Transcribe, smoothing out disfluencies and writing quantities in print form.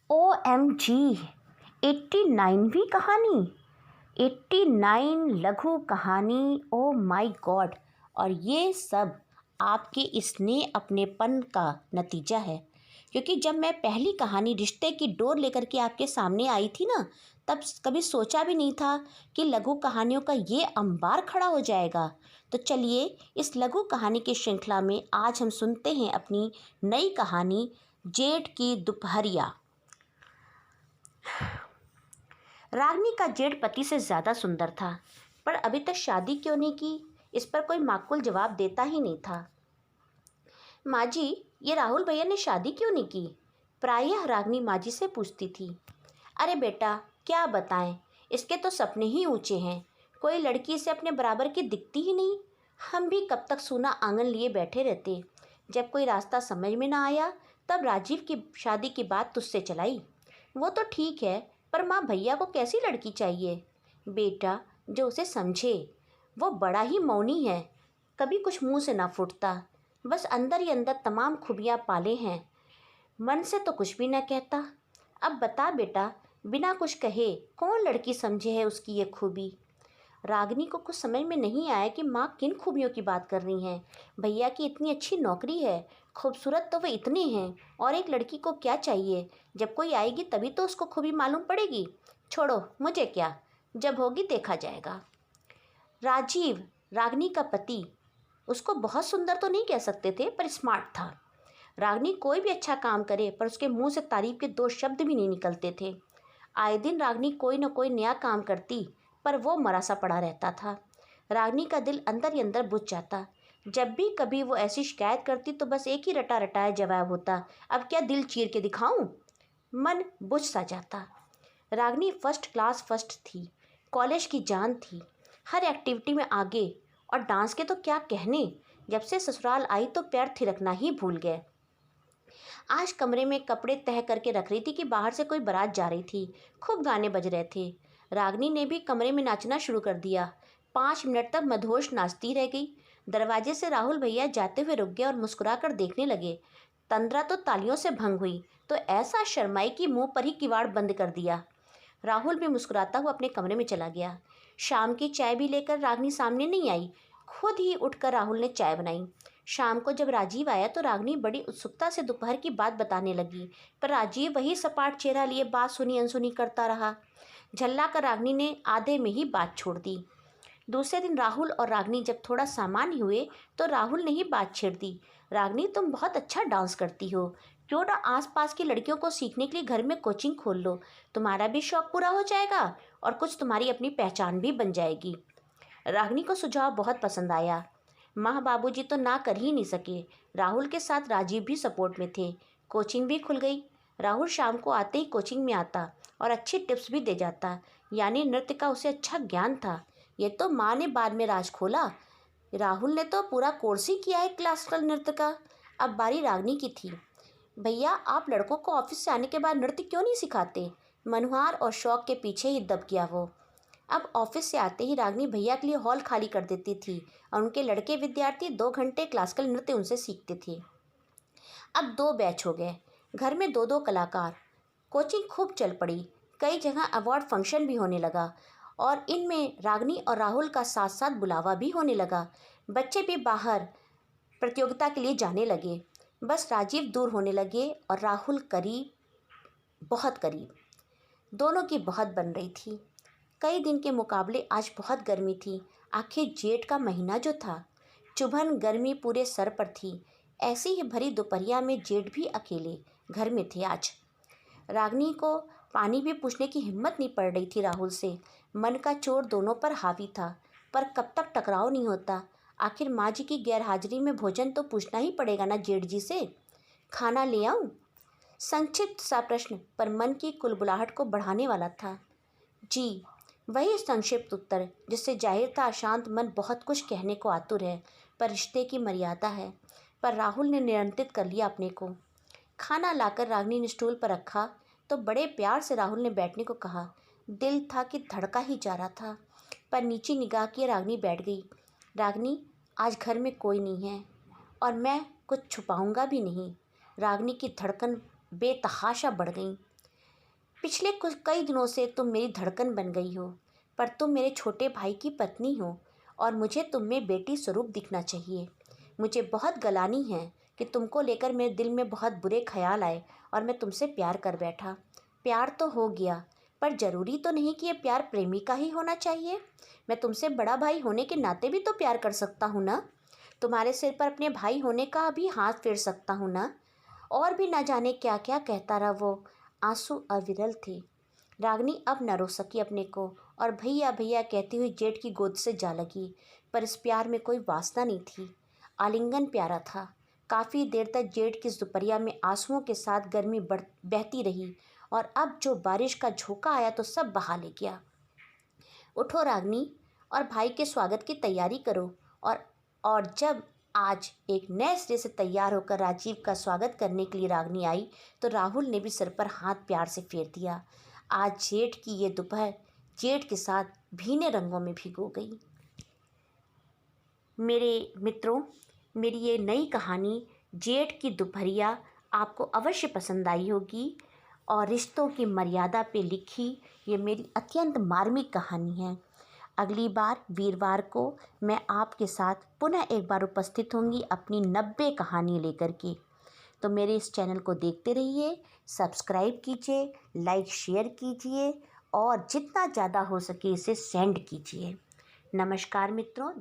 OMG, 89वीं कहानी, 89 लघु कहानी। Oh my God. और ये सब आपके स्नेह अपनेपन का नतीजा है, क्योंकि जब मैं पहली कहानी रिश्ते की डोर लेकर के आपके सामने आई थी ना, तब कभी सोचा भी नहीं था कि लघु कहानियों का ये अंबार खड़ा हो जाएगा। तो चलिए इस लघु कहानी की श्रृंखला में आज हम सुनते हैं अपनी नई कहानी जेठ की दोपहरिया। रागिनी का जेठ पति से ज़्यादा सुंदर था, पर अभी तक शादी क्यों नहीं की, इस पर कोई माकूल जवाब देता ही नहीं था। माँ जी, ये राहुल भैया ने शादी क्यों नहीं की? प्रायः रागिनी माँ जी से पूछती थी। अरे बेटा, क्या बताएं, इसके तो सपने ही ऊंचे हैं। कोई लड़की इसे अपने बराबर की दिखती ही नहीं। हम भी कब तक सूना आंगन लिए बैठे रहते। जब कोई रास्ता समझ में ना आया, तब राजीव की शादी की बात तुझसे चलाई। वो तो ठीक है, पर माँ भैया को कैसी लड़की चाहिए? बेटा, जो उसे समझे। वो बड़ा ही मौनी है, कभी कुछ मुंह से ना फूटता, बस अंदर ही अंदर तमाम खूबियाँ पाले हैं, मन से तो कुछ भी ना कहता। अब बता बेटा, बिना कुछ कहे कौन लड़की समझे है उसकी ये खूबी? रागिनी को कुछ समझ में नहीं आया कि माँ किन खूबियों की बात कर रही हैं। भैया की इतनी अच्छी नौकरी है, खूबसूरत तो वे इतने हैं, और एक लड़की को क्या चाहिए? जब कोई आएगी तभी तो उसको खूबी मालूम पड़ेगी। छोड़ो, मुझे क्या, जब होगी देखा जाएगा। राजीव, रागिनी का पति, उसको बहुत सुंदर तो नहीं कह सकते थे, पर स्मार्ट था। रागिनी कोई भी अच्छा काम करे, पर उसके मुंह से तारीफ के दो शब्द भी नहीं निकलते थे। आए दिन रागिनी कोई न कोई नया काम करती, पर वो मरा सा पड़ा रहता था। रागिनी का दिल अंदर ही अंदर बुझ जाता। जब भी कभी वो ऐसी शिकायत करती तो बस एक ही रटा रटाया जवाब होता, अब क्या दिल चीर के दिखाऊं? मन बुझ सा जाता। रागिनी फर्स्ट क्लास फर्स्ट थी, कॉलेज की जान थी, हर एक्टिविटी में आगे, और डांस के तो क्या कहने। जब से ससुराल आई तो पैर थिरकना ही भूल गए। आज कमरे में कपड़े तह करके रख रही थी कि बाहर से कोई बारात जा रही थी। खूब गाने बज रहे थे। रागिनी ने भी कमरे में नाचना शुरू कर दिया। 5 मिनट तक मदहोश नाचती रह गई। दरवाजे से राहुल भैया जाते हुए रुक गए और मुस्कुरा कर देखने लगे। तंद्रा तो तालियों से भंग हुई, तो ऐसा शर्माई कि मुंह पर ही किवाड़ बंद कर दिया। राहुल भी मुस्कुराता हुआ अपने कमरे में चला गया। शाम की चाय भी लेकर रागिनी सामने नहीं आई, खुद ही उठकर राहुल ने चाय बनाई। शाम को जब राजीव आया तो रागिनी बड़ी उत्सुकता से दोपहर की बात बताने लगी, पर राजीव वही सपाट चेहरा लिए बात सुनी अनसुनी करता रहा। झल्ला कर रागिनी ने आधे में ही बात छोड़ दी। दूसरे दिन राहुल और रागिनी जब थोड़ा सामान्य हुए तो राहुल ने ही बात छेड़ दी। रागिनी, तुम बहुत अच्छा डांस करती हो, क्यों ना आसपास की लड़कियों को सीखने के लिए घर में कोचिंग खोल लो। तुम्हारा भी शौक पूरा हो जाएगा और कुछ तुम्हारी अपनी पहचान भी बन जाएगी। रागिनी को सुझाव बहुत पसंद आया। माँ बाबूजी तो ना कर ही नहीं सके। राहुल के साथ राजीव भी सपोर्ट में थे। कोचिंग भी खुल गई। राहुल शाम को आते ही कोचिंग में आता और अच्छी टिप्स भी दे जाता, यानी नृत्य का उसे अच्छा ज्ञान था। ये तो माँ ने बाद में राज खोला। राहुल ने तो पूरा कोर्स ही किया है क्लासिकल नृत्य का। अब बारी रागिनी की थी। भैया, आप लड़कों को ऑफिस से आने के बाद नृत्य क्यों नहीं सिखाते? मनुहार और शौक के पीछे ही दब गया वो। अब ऑफिस से आते ही रागिनी भैया के लिए हॉल खाली कर देती थी और उनके लड़के विद्यार्थी 2 घंटे क्लासिकल नृत्य उनसे सीखते थे। अब 2 बैच हो गए, घर में 2-2 कलाकार। कोचिंग खूब चल पड़ी। कई जगह अवार्ड फंक्शन भी होने लगा और इनमें रागिनी और राहुल का साथ साथ बुलावा भी होने लगा। बच्चे भी बाहर प्रतियोगिता के लिए जाने लगे। बस राजीव दूर होने लगे और राहुल करीब, बहुत करीब। दोनों की बहुत बन रही थी। कई दिन के मुकाबले आज बहुत गर्मी थी। आखिर जेठ का महीना जो था, चुभन गर्मी पूरे सर पर थी। ऐसी ही भरी दोपहरिया में जेठ भी अकेले घर में थे आज। रागिनी को पानी भी पूछने की हिम्मत नहीं पड़ रही थी राहुल से। मन का चोर दोनों पर हावी था, पर कब तक टकराव नहीं होता। आखिर माँ जी की गैरहाजिरी में भोजन तो पूछना ही पड़ेगा ना जेठ जी से। खाना ले आऊं? संक्षिप्त सा प्रश्न, पर मन की कुलबुलाहट को बढ़ाने वाला था। जी, वही संक्षिप्त उत्तर, जिससे जाहिर था अशांत मन बहुत कुछ कहने को आतुर है, पर रिश्ते की मर्यादा है। पर राहुल ने नियंत्रित कर लिया अपने को। खाना लाकर रागिनी ने स्टूल पर रखा तो बड़े प्यार से राहुल ने बैठने को कहा। दिल था कि धड़का ही जा रहा था, पर नीची निगाह किए रागिनी बैठ गई। रागिनी, आज घर में कोई नहीं है और मैं कुछ छुपाऊंगा भी नहीं। रागिनी की धड़कन बेतहाशा बढ़ गई। पिछले कुछ कई दिनों से तुम मेरी धड़कन बन गई हो, पर तुम मेरे छोटे भाई की पत्नी हो और मुझे तुम में बेटी स्वरूप दिखना चाहिए। मुझे बहुत गलानी है कि तुमको लेकर मेरे दिल में बहुत बुरे ख्याल आए और मैं तुमसे प्यार कर बैठा। प्यार तो हो गया, पर ज़रूरी तो नहीं कि ये प्यार प्रेमी का ही होना चाहिए। मैं तुमसे बड़ा भाई होने के नाते भी तो प्यार कर सकता हूँ ना। तुम्हारे सिर पर अपने भाई होने का भी हाथ फेर सकता हूँ ना। और भी ना जाने क्या क्या कहता रहा वो। आंसू अविरल थे। रागिनी अब न रो सकी अपने को और भैया भैया कहती हुई जेठ की गोद से जा लगी। पर इस प्यार में कोई वासना नहीं थी। आलिंगन प्यारा था। काफ़ी देर तक जेठ की दोपहरिया में आंसुओं के साथ गर्मी बहती रही और अब जो बारिश का झोंका आया तो सब बहा ले गया। उठो रागिनी और भाई के स्वागत की तैयारी करो। और जब आज एक नए सिरे से तैयार होकर राजीव का स्वागत करने के लिए रागिनी आई तो राहुल ने भी सिर पर हाथ प्यार से फेर दिया। आज जेठ की ये दोपहर जेठ के साथ भीने रंगों में भिगो गई। मेरे मित्रों, मेरी ये नई कहानी जेठ की दोपहरिया आपको अवश्य पसंद आई होगी और रिश्तों की मर्यादा पे लिखी ये मेरी अत्यंत मार्मिक कहानी है। अगली बार वीरवार को मैं आपके साथ पुनः एक बार उपस्थित होंगी अपनी 90 कहानी लेकर के। तो मेरे इस चैनल को देखते रहिए, सब्सक्राइब कीजिए, लाइक शेयर कीजिए और जितना ज़्यादा हो सके इसे सेंड कीजिए। नमस्कार मित्रों।